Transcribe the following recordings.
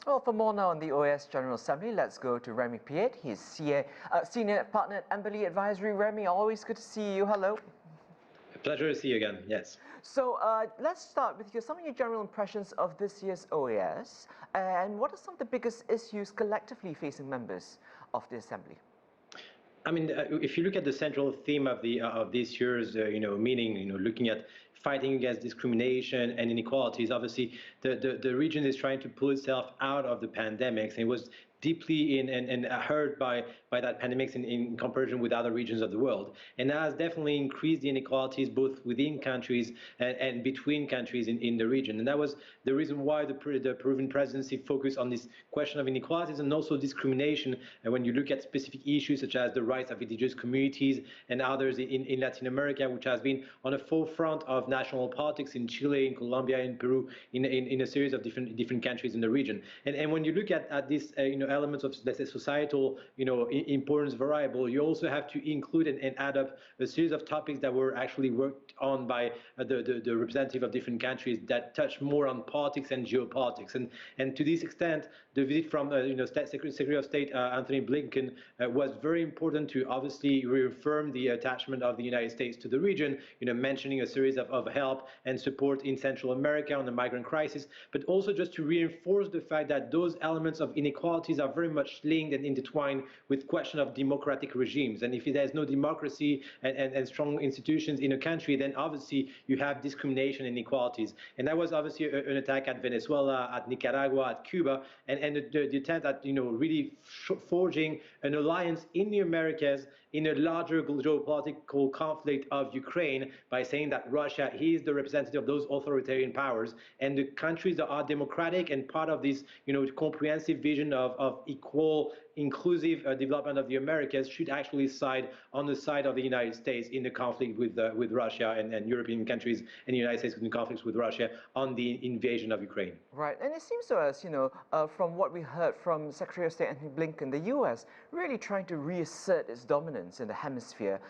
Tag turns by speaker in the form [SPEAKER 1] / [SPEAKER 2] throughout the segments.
[SPEAKER 1] Well, for more now on the OAS General Assembly, let's go to Remi Piet. He's Senior Partner at Embellie Advisory. Remi, always good to see you. Hello.
[SPEAKER 2] A pleasure to see you again, yes.
[SPEAKER 1] So let's start with some of your general impressions of this year's OAS, and what are some of the biggest issues collectively facing members of the Assembly?
[SPEAKER 2] I mean, if you look at the central theme of this year's, meeting, looking at fighting against discrimination and inequalities, obviously the region is trying to pull itself out of the pandemics, and it was deeply hurt by that pandemic in comparison with other regions of the world, and that has definitely increased the inequalities both within countries and between countries in the region. And that was the reason why the Peruvian presidency focused on this question of inequalities and also discrimination. And when you look at specific issues such as the rights of indigenous communities and others in Latin America, which has been on the forefront of national politics in Chile, in Colombia, in Peru, in a series of different countries in the region. And when you look at this, elements of, let's say, societal, importance variable, you also have to include and add up a series of topics that were actually worked on by the representative of different countries that touch more on politics and geopolitics. And to this extent, the visit from Secretary of State Anthony Blinken was very important to obviously reaffirm the attachment of the United States to the region, mentioning a series of help and support in Central America on the migrant crisis, but also just to reinforce the fact that those elements of inequalities are very much linked and intertwined with question of democratic regimes. And if there's no democracy and strong institutions in a country, then obviously you have discrimination and inequalities. And that was obviously an attack at Venezuela, at Nicaragua, at Cuba, and the attempt at really forging an alliance in the Americas in a larger geopolitical conflict of Ukraine by saying that Russia is the representative of those authoritarian powers, and the countries that are democratic and part of this comprehensive vision of equal, inclusive development of the Americas should actually side on the side of the United States in the conflict with Russia and European countries, and the United States in conflicts with Russia on the invasion of Ukraine.
[SPEAKER 1] Right, and it seems to us, from what we heard from Secretary of State Anthony Blinken, the U.S. really trying to reassert its dominance in the hemisphere,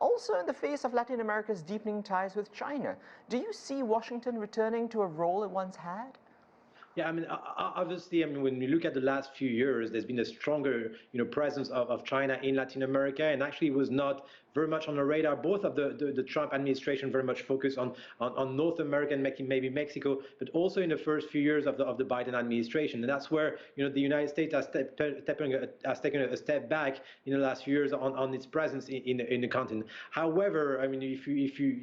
[SPEAKER 1] also in the face of Latin America's deepening ties with China. Do you see Washington returning to a role it once had?
[SPEAKER 2] Yeah, I mean, obviously, when you look at the last few years, there's been a stronger, presence of China in Latin America, and actually was not very much on the radar, both of the Trump administration very much focused on North America and maybe Mexico, but also in the first few years of the Biden administration. And that's where, the United States has taken a step back in the last few years on its presence in the continent. However, I mean,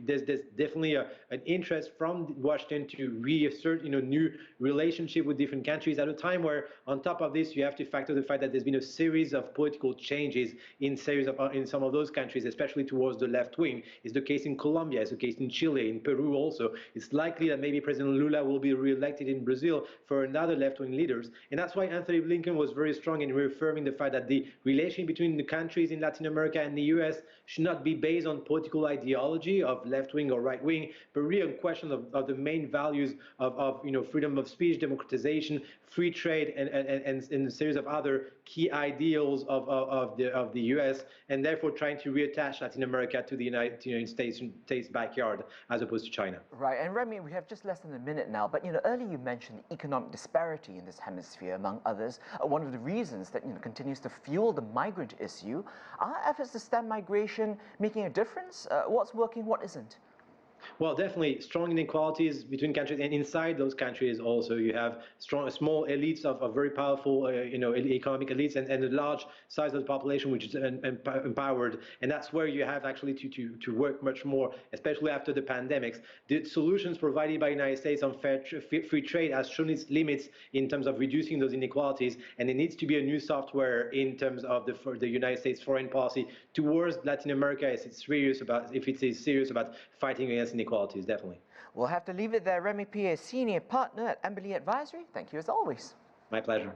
[SPEAKER 2] there's definitely an interest from Washington to reassert, new relationship with different countries at a time where, on top of this, you have to factor the fact that there's been a series of political changes in some of those countries, especially towards the left wing. It's the case in Colombia, it's the case in Chile, in Peru also. It's likely that maybe President Lula will be re-elected in Brazil for another left-wing leaders. And that's why Anthony Blinken was very strong in reaffirming the fact that the relation between the countries in Latin America and the US should not be based on political ideology of left-wing or right-wing, but really on question of the main values of freedom of speech, democratization, free trade, and a series of other key ideals of the US, and therefore trying to reattach Latin America to the United States backyard as opposed to China.
[SPEAKER 1] Right, and Remi, we have just less than a minute now, but earlier you mentioned the economic disparity in this hemisphere, among others. One of the reasons that continues to fuel the migrant issue. Are efforts to stem migration making a difference? What's working, what isn't?
[SPEAKER 2] Well, definitely strong inequalities between countries, and inside those countries also you have small elites of very powerful, economic elites, and a large size of the population which is empowered, and that's where you have actually to work much more, especially after the pandemics. The solutions provided by the United States on free trade has shown its limits in terms of reducing those inequalities, and it needs to be a new software in terms of the United States foreign policy towards Latin America if it's serious about fighting against inequalities, definitely.
[SPEAKER 1] We'll have to leave it there. Remi Piet, Senior Partner at Embellie Advisory. Thank you as always.
[SPEAKER 2] My pleasure.